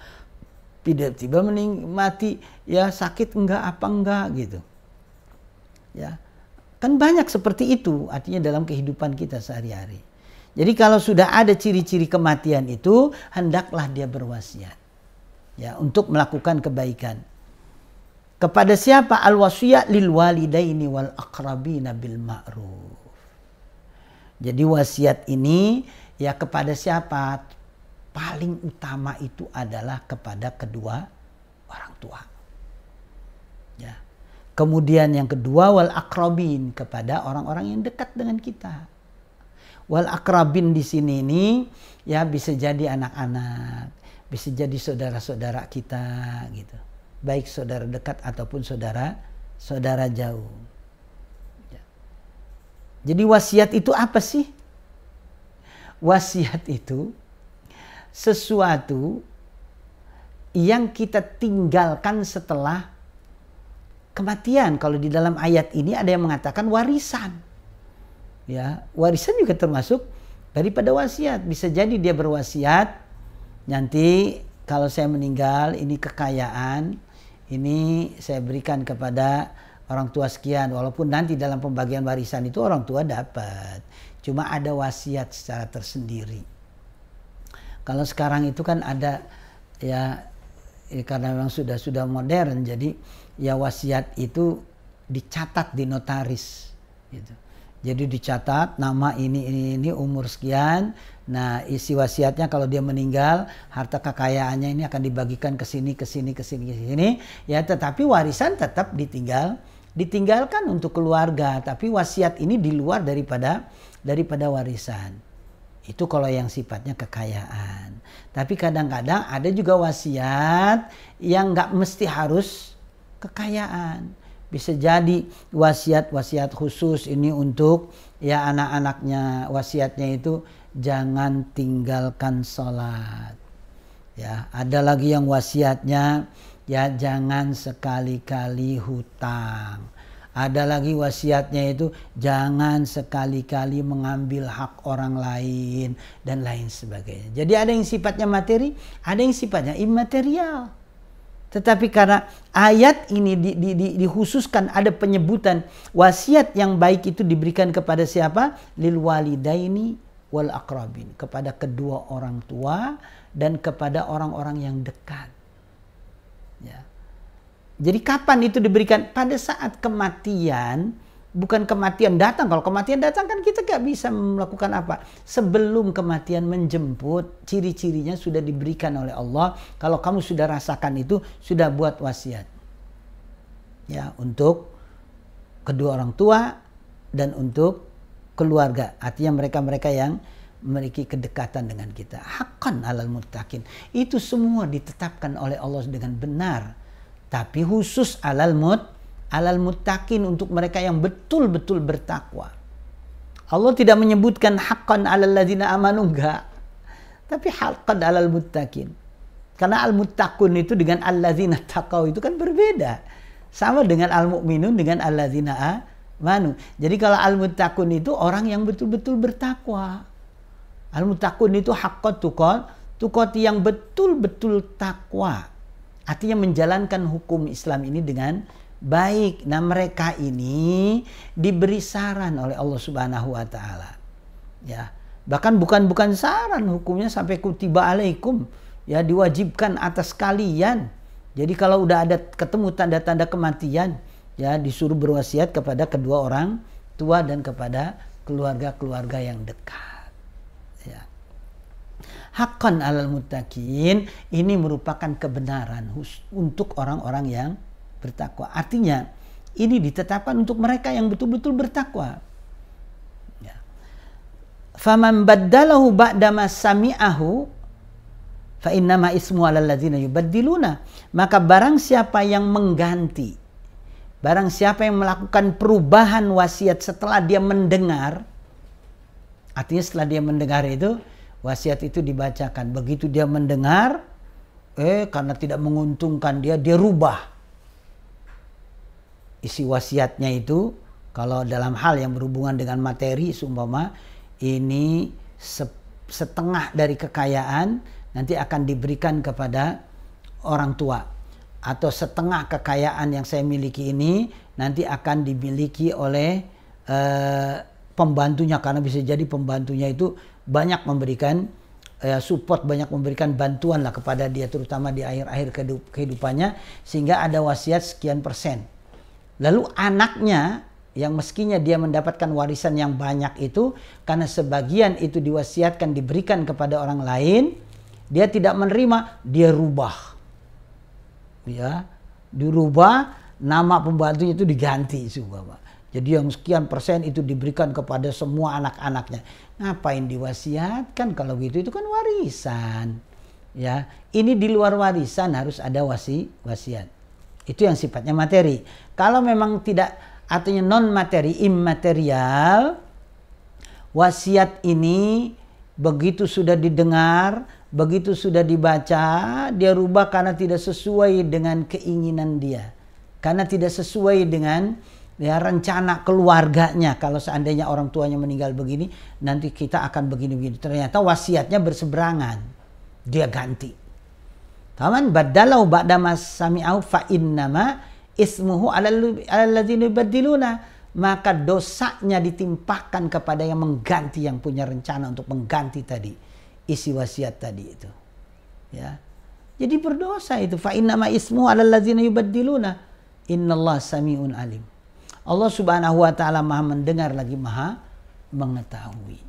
Tiba-tiba mati, ya sakit enggak apa enggak gitu. Ya, kan banyak seperti itu artinya dalam kehidupan kita sehari-hari. Jadi kalau sudah ada ciri-ciri kematian itu, hendaklah dia berwasiat ya untuk melakukan kebaikan. Kepada siapa? Al-wasiyat lil walidaini wal aqrabina bil ma'ruf. Jadi wasiat ini ya kepada siapa? Paling utama itu adalah kepada kedua orang tua. Ya. Kemudian yang kedua wal akrabin, kepada orang-orang yang dekat dengan kita. Wal akrabin di sini ini ya bisa jadi anak-anak, bisa jadi saudara-saudara kita gitu. Baik saudara dekat ataupun saudara jauh. Ya. Jadi wasiat itu apa sih? Wasiat itu sesuatu yang kita tinggalkan setelah kematian. Kalau di dalam ayat ini ada yang mengatakan warisan. Ya, warisan juga termasuk daripada wasiat. Bisa jadi dia berwasiat, nanti kalau saya meninggal ini kekayaan, ini saya berikan kepada orang tua sekian. Walaupun nanti dalam pembagian warisan itu orang tua dapat. Cuma ada wasiat secara tersendiri. Kalau sekarang itu kan ada ya karena memang sudah modern, jadi ya wasiat itu dicatat di notaris gitu. Jadi dicatat nama ini umur sekian. Nah, isi wasiatnya kalau dia meninggal, harta kekayaannya ini akan dibagikan ke sini. Ya, tetapi warisan tetap ditinggalkan untuk keluarga, tapi wasiat ini di luar daripada warisan. Itu kalau yang sifatnya kekayaan. Tapi kadang-kadang ada juga wasiat yang nggak mesti harus kekayaan. Bisa jadi wasiat khusus ini untuk ya anak-anaknya, wasiatnya itu jangan tinggalkan sholat. Ya, ada lagi yang wasiatnya ya jangan sekali-kali hutang. Ada lagi wasiatnya itu jangan sekali-kali mengambil hak orang lain dan lain sebagainya. Jadi ada yang sifatnya materi, ada yang sifatnya imaterial. Tetapi karena ayat ini dikhususkan ada penyebutan wasiat yang baik itu diberikan kepada siapa? Lil walidaini wal aqrabin, kepada kedua orang tua dan kepada orang-orang yang dekat. Ya. Jadi kapan itu diberikan? Pada saat kematian, bukan kematian datang. Kalau kematian datang kan kita gak bisa melakukan apa. Sebelum kematian menjemput, ciri-cirinya sudah diberikan oleh Allah. Kalau kamu sudah rasakan itu, sudah buat wasiat. Ya, untuk kedua orang tua dan untuk keluarga. Artinya mereka-mereka yang memiliki kedekatan dengan kita. Haqqan alal muttaqin. Itu semua ditetapkan oleh Allah dengan benar. Tapi khusus alal muttaqin, untuk mereka yang betul-betul bertakwa. Allah tidak menyebutkan haqqan alal ladzina amanu, enggak. Tapi haqqan alal muttaqin. Karena al-muttaqun itu dengan alladzina taqau itu kan berbeda. Sama dengan al-mu'minun dengan alladzina amanu. Jadi kalau al-muttaqun itu orang yang betul-betul bertakwa. Al-muttaqun itu haqqat tuqati, yang betul-betul takwa. Artinya menjalankan hukum Islam ini dengan baik. Nah, mereka ini diberi saran oleh Allah Subhanahu wa taala. Ya. Bahkan bukan saran, hukumnya sampai kutiba alaikum, ya diwajibkan atas kalian. Jadi kalau udah ada ketemu tanda-tanda kematian, ya disuruh berwasiat kepada kedua orang tua dan kepada keluarga-keluarga yang dekat. Ya. Haqqan alal muttaqin, ini merupakan kebenaran untuk orang-orang yang bertakwa. Artinya ini ditetapkan untuk mereka yang betul-betul bertakwa. Ya. faman baddalahu ba'dama sami'ahu fa innama ismu 'alal ladzina yubaddiluna. Maka barang siapa yang mengganti, barang siapa yang melakukan perubahan wasiat setelah dia mendengar, artinya setelah dia mendengar itu wasiat itu dibacakan, begitu dia mendengar karena tidak menguntungkan dia rubah isi wasiatnya itu. Kalau dalam hal yang berhubungan dengan materi, seumpama ini setengah dari kekayaan nanti akan diberikan kepada orang tua, atau setengah kekayaan yang saya miliki ini nanti akan dimiliki oleh pembantunya, karena bisa jadi pembantunya itu banyak memberikan support, banyak memberikan bantuan lah kepada dia, terutama di akhir-akhir kehidupannya, sehingga ada wasiat sekian persen. Lalu anaknya yang meskinya dia mendapatkan warisan yang banyak itu, karena sebagian itu diwasiatkan diberikan kepada orang lain, dia tidak menerima, dia rubah. Ya, dirubah, nama pembantunya itu diganti Pak. Jadi yang sekian persen itu diberikan kepada semua anak-anaknya. Ngapain diwasiatkan kalau gitu? Itu kan warisan. Ya, ini di luar warisan harus ada wasiat. Itu yang sifatnya materi. Kalau memang tidak, artinya non materi, immaterial, wasiat ini begitu sudah didengar, begitu sudah dibaca, dia rubah karena tidak sesuai dengan keinginan dia, karena tidak sesuai dengan rencana keluarganya. Kalau seandainya orang tuanya meninggal begini, nanti kita akan begini-begini. Ternyata wasiatnya berseberangan, dia ganti. Taman badalau ba'da mas sami'au fa innama ismuhu 'alal ladzina yubaddiluna. Maka dosanya ditimpakan kepada yang mengganti, yang punya rencana untuk mengganti tadi isi wasiat tadi itu. Ya. Jadi berdosa itu. Fa innama ismuhu 'alal ladzina yubaddiluna. Innallaha sami'un alim. Allah Subhanahu wa taala Maha mendengar lagi Maha mengetahui.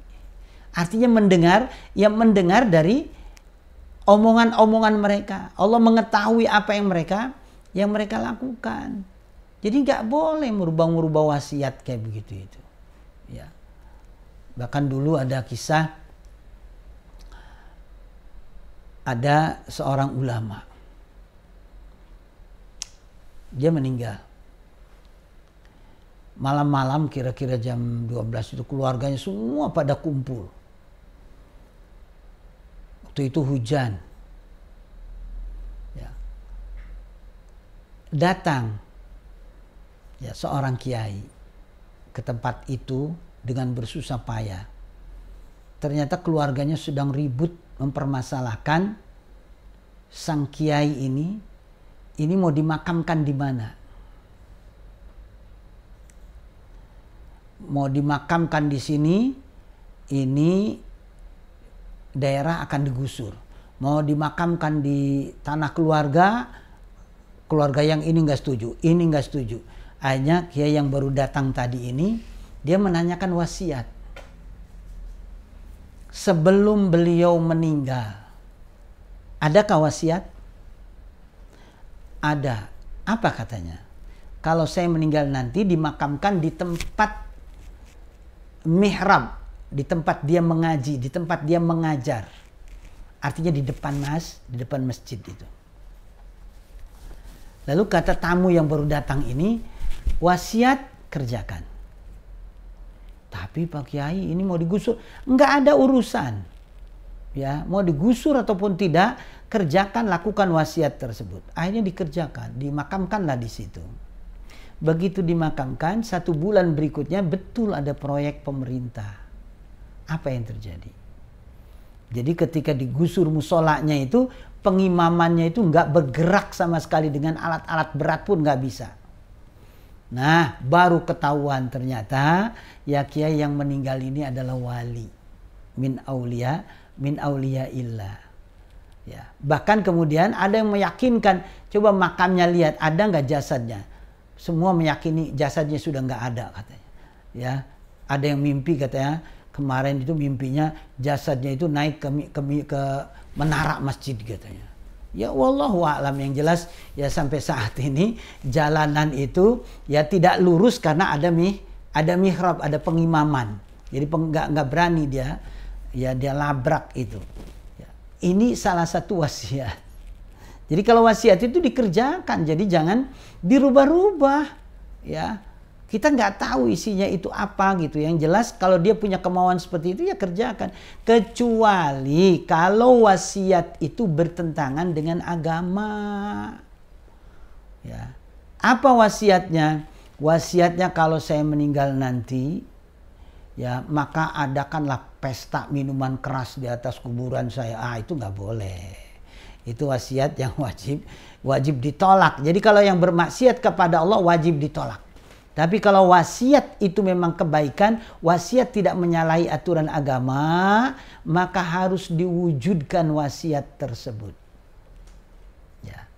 Artinya mendengar, yang mendengar dari omongan-omongan mereka. Allah mengetahui apa yang mereka lakukan. Jadi nggak boleh merubah wasiat kayak begitu itu. Ya. Bahkan dulu ada kisah, ada seorang ulama, dia meninggal. Malam-malam kira-kira jam 12 itu keluarganya semua pada kumpul. Waktu itu hujan. Ya. Datang ya seorang kiai ke tempat itu dengan bersusah payah. Ternyata keluarganya sedang ribut mempermasalahkan sang kiai ini mau dimakamkan di mana. Mau dimakamkan di sini, ini daerah akan digusur. Mau dimakamkan di tanah keluarga yang ini nggak setuju, ini nggak setuju. Akhirnya kiai yang baru datang tadi ini, dia menanyakan wasiat. Sebelum beliau meninggal, adakah wasiat? Ada. Apa katanya? Kalau saya meninggal nanti dimakamkan di tempat mihrab, di tempat dia mengaji, di tempat dia mengajar. Artinya di depan masjid itu. Lalu kata tamu yang baru datang ini, wasiat kerjakan. Tapi Pak Kiai ini mau digusur, enggak ada urusan. Ya, mau digusur ataupun tidak, kerjakan, lakukan wasiat tersebut. Akhirnya dikerjakan, dimakamkanlah di situ. Begitu dimakamkan, 1 bulan berikutnya betul ada proyek pemerintah. Apa yang terjadi? Jadi ketika digusur musolanya itu, pengimamannya itu nggak bergerak sama sekali, dengan alat-alat berat pun nggak bisa. Nah, baru ketahuan ternyata ya kiai yang meninggal ini adalah wali min aulia illah. Ya, bahkan kemudian ada yang meyakinkan, coba makamnya lihat ada nggak jasadnya. Semua meyakini jasadnya sudah nggak ada katanya. Ya, ada yang mimpi katanya kemarin itu mimpinya jasadnya itu naik ke menara masjid katanya. Ya wallahu a'lam, yang jelas ya sampai saat ini jalanan itu ya tidak lurus karena ada mihrab, ada pengimaman, Jadi nggak berani dia, ya dia labrak itu. Ya. Ini salah satu wasiat. Jadi kalau wasiat itu dikerjakan, jadi jangan dirubah-rubah. Ya, kita nggak tahu isinya itu apa gitu. Yang jelas kalau dia punya kemauan seperti itu ya kerjakan. Kecuali kalau wasiat itu bertentangan dengan agama. Ya. Apa wasiatnya? Wasiatnya kalau saya meninggal nanti, ya maka adakanlah pesta minuman keras di atas kuburan saya. Itu nggak boleh. Itu wasiat yang wajib ditolak. Jadi kalau yang bermaksiat kepada Allah wajib ditolak. Tapi kalau wasiat itu memang kebaikan, wasiat tidak menyalahi aturan agama, maka harus diwujudkan wasiat tersebut. Ya.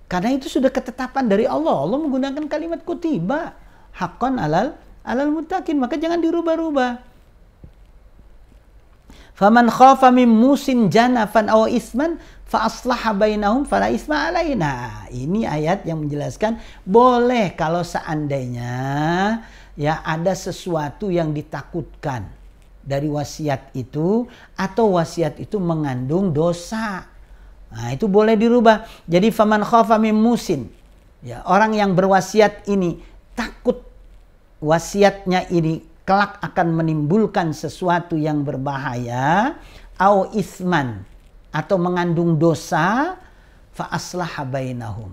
Karena itu sudah ketetapan dari Allah. Allah menggunakan kalimat kutiba, haqqan alal muttaqin, maka jangan dirubah-rubah. Faman khafa min musin janafan aw isman fa aslaha bainahum fala isma alaina. Ini ayat yang menjelaskan boleh kalau seandainya ya ada sesuatu yang ditakutkan dari wasiat itu atau wasiat itu mengandung dosa. Nah, itu boleh dirubah. Jadi faman khafa min musin, ya orang yang berwasiat ini takut wasiatnya ini kelak akan menimbulkan sesuatu yang berbahaya, au isman, atau mengandung dosa, fa aslaha bainahum.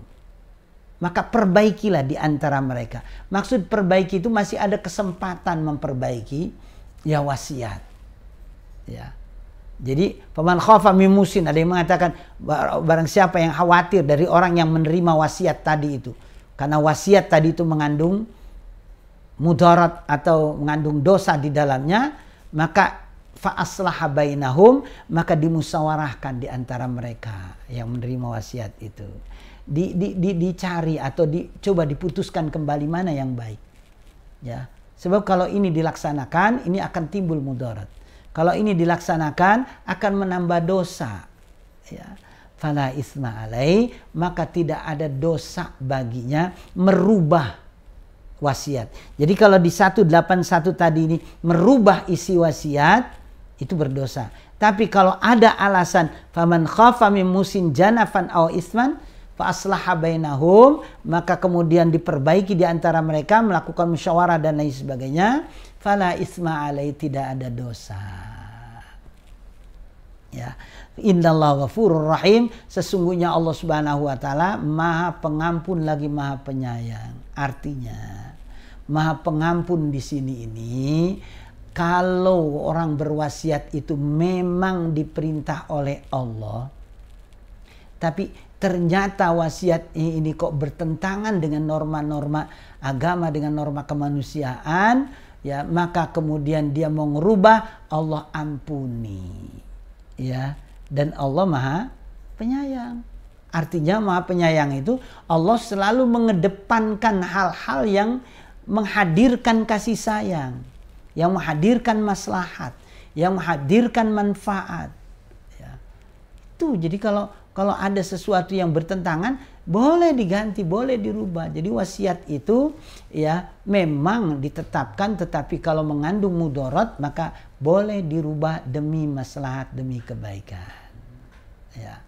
Maka perbaikilah di antara mereka. Maksud perbaiki itu masih ada kesempatan memperbaiki ya wasiat. Ya. Jadi faman khafa min musin, ada yang mengatakan barang siapa yang khawatir dari orang yang menerima wasiat tadi itu. Karena wasiat tadi itu mengandung mudarat atau mengandung dosa di dalamnya, maka fa aslaha bainahum, maka dimusyawarahkan di antara mereka yang menerima wasiat itu. Dicari atau coba diputuskan kembali mana yang baik. Ya. Sebab kalau ini dilaksanakan, ini akan timbul mudarat. Kalau ini dilaksanakan akan menambah dosa. Ya. Fala isma alai, maka tidak ada dosa baginya merubah wasiat. Jadi kalau di 181 tadi ini merubah isi wasiat itu berdosa. Tapi kalau ada alasan faman khafa min musin janafan aw isman fa aslaha bainahum, maka kemudian diperbaiki di antara mereka, melakukan musyawarah dan lain sebagainya, fala isma alai, tidak ada dosa. Ya. Innallaha ghafurur rahim, sesungguhnya Allah Subhanahu wa taala Maha Pengampun lagi Maha Penyayang. Artinya Maha Pengampun di sini ini kalau orang berwasiat itu memang diperintah oleh Allah, tapi ternyata wasiat ini kok bertentangan dengan norma-norma agama, dengan norma kemanusiaan, ya maka kemudian dia mau ngerubah, Allah ampuni, ya. Dan Allah Maha Penyayang. Artinya Maha Penyayang itu Allah selalu mengedepankan hal-hal yang menghadirkan kasih sayang, yang menghadirkan maslahat, yang menghadirkan manfaat. Ya. Itu jadi kalau ada sesuatu yang bertentangan boleh diganti, boleh dirubah. Jadi wasiat itu ya memang ditetapkan, tetapi kalau mengandung mudarat maka boleh dirubah demi maslahat, demi kebaikan. Ya.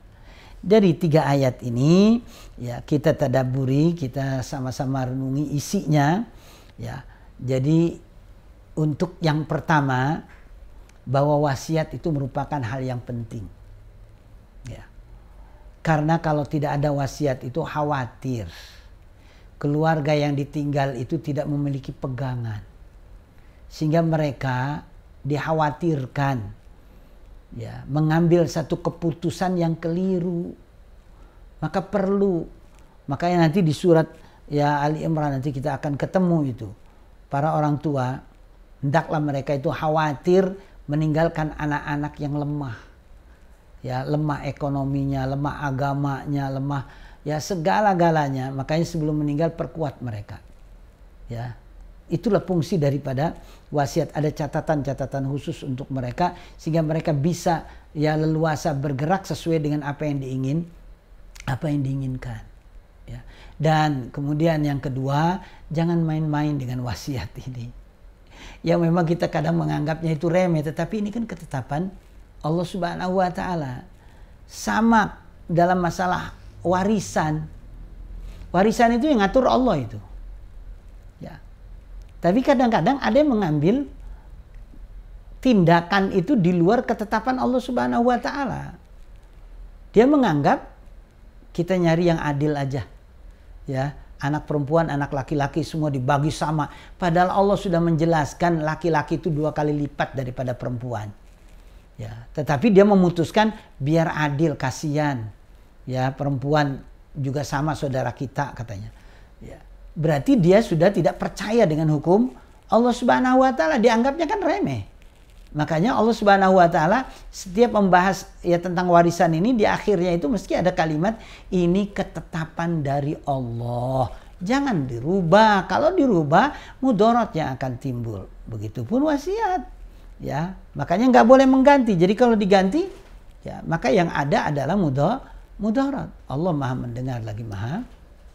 Dari 3 ayat ini ya kita tadabburi, kita sama-sama renungi isinya. Ya, jadi untuk yang pertama bahwa wasiat itu merupakan hal yang penting. Ya. Karena kalau tidak ada wasiat itu khawatir keluarga yang ditinggal itu tidak memiliki pegangan, sehingga mereka dikhawatirkan ya mengambil satu keputusan yang keliru. Maka makanya nanti di surat ya Ali Imran nanti kita akan ketemu itu. Para orang tua hendaklah mereka itu khawatir meninggalkan anak-anak yang lemah. Ya, lemah ekonominya, lemah agamanya, lemah ya segala-galanya. Makanya sebelum meninggal perkuat mereka. Ya. Itulah fungsi daripada wasiat. Ada catatan-catatan khusus untuk mereka sehingga mereka bisa ya leluasa bergerak sesuai dengan apa yang diinginkan. Ya. Dan kemudian yang kedua, jangan main-main dengan wasiat ini. yang memang kita kadang menganggapnya itu remeh, tetapi ini kan ketetapan Allah Subhanahu wa taala. Sama dalam masalah warisan. Warisan itu yang ngatur Allah itu. Ya. Tapi kadang-kadang ada yang mengambil tindakan itu di luar ketetapan Allah Subhanahu wa taala. Dia menganggap kita nyari yang adil aja. Ya, anak perempuan, anak laki-laki semua dibagi sama. Padahal Allah sudah menjelaskan laki-laki itu 2 kali lipat daripada perempuan. Ya, tetapi dia memutuskan biar adil, kasihan. Ya, perempuan juga sama saudara kita katanya. Ya, berarti dia sudah tidak percaya dengan hukum Allah Subhanahu wa taala, dianggapnya kan remeh. Makanya Allah Subhanahu wa taala setiap membahas ya tentang warisan ini, di akhirnya itu mesti ada kalimat ini ketetapan dari Allah. Jangan dirubah. Kalau dirubah mudarat yang akan timbul. Begitupun wasiat. Ya, makanya nggak boleh mengganti. Jadi kalau diganti, ya maka yang ada adalah mudarat. Allah Maha mendengar lagi Maha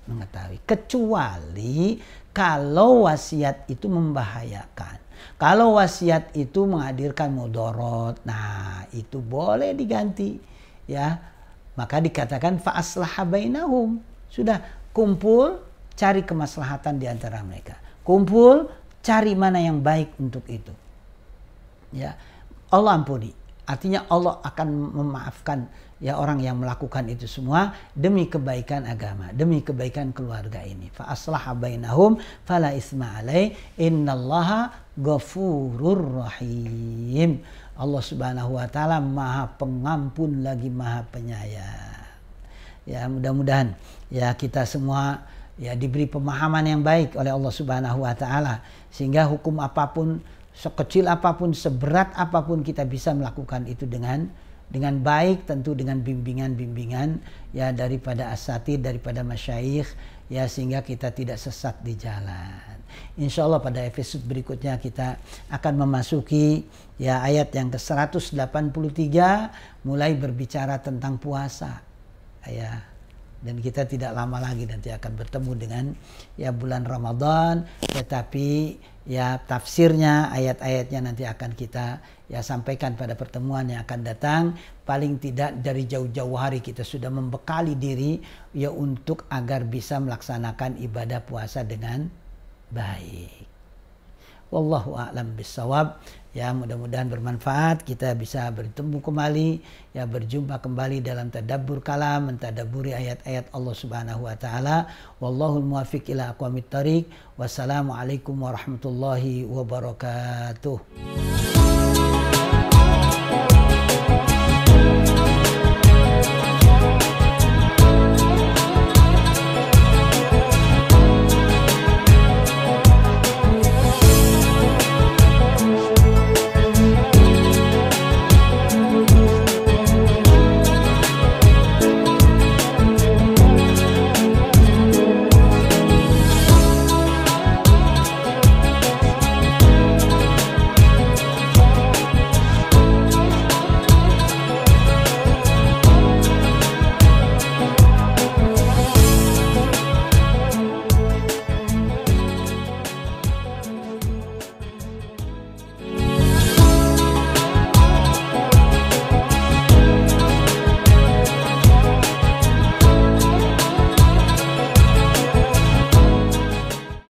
mengetahui. Kecuali kalau wasiat itu membahayakan. Kalau wasiat itu menghadirkan mudarat, nah itu boleh diganti. Ya, maka dikatakan fa aslaha bainahum. Sudah kumpul, cari kemaslahatan di antara mereka. Kumpul, cari mana yang baik untuk itu. Ya, Allah ampuni. Artinya Allah akan memaafkan ya orang yang melakukan itu semua demi kebaikan agama, demi kebaikan keluarga ini. Fa aslaha bainahum fala isma alai innallaha ghafurur rahim. Allah Subhanahu wa taala Maha Pengampun lagi Maha Penyayang. Ya, mudah-mudahan ya kita semua ya diberi pemahaman yang baik oleh Allah Subhanahu wa taala sehingga hukum apapun, sekecil apapun, seberat apapun kita bisa melakukan itu dengan baik, tentu dengan bimbingan-bimbingan ya daripada asatidz, daripada masyayikh ya, sehingga kita tidak sesat di jalan. Insya Allah pada episode berikutnya kita akan memasuki ya ayat yang ke-183 mulai berbicara tentang puasa ya. Dan kita tidak lama lagi nanti akan bertemu dengan ya bulan Ramadan, tetapi ya tafsirnya, ayat-ayatnya nanti akan kita ya sampaikan pada pertemuan yang akan datang. Paling tidak dari jauh-jauh hari kita sudah membekali diri ya untuk agar bisa melaksanakan ibadah puasa dengan baik. Wallahu a'lam bissawab. Ya, mudah-mudahan bermanfaat. Kita bisa bertemu kembali, ya berjumpa kembali dalam tadabbur kalam, mentadabburi ayat-ayat Allah Subhanahu wa taala. Wallahul muwaffiq ila aqwamit thariq. Wassalamualaikum warahmatullahi wabarakatuh.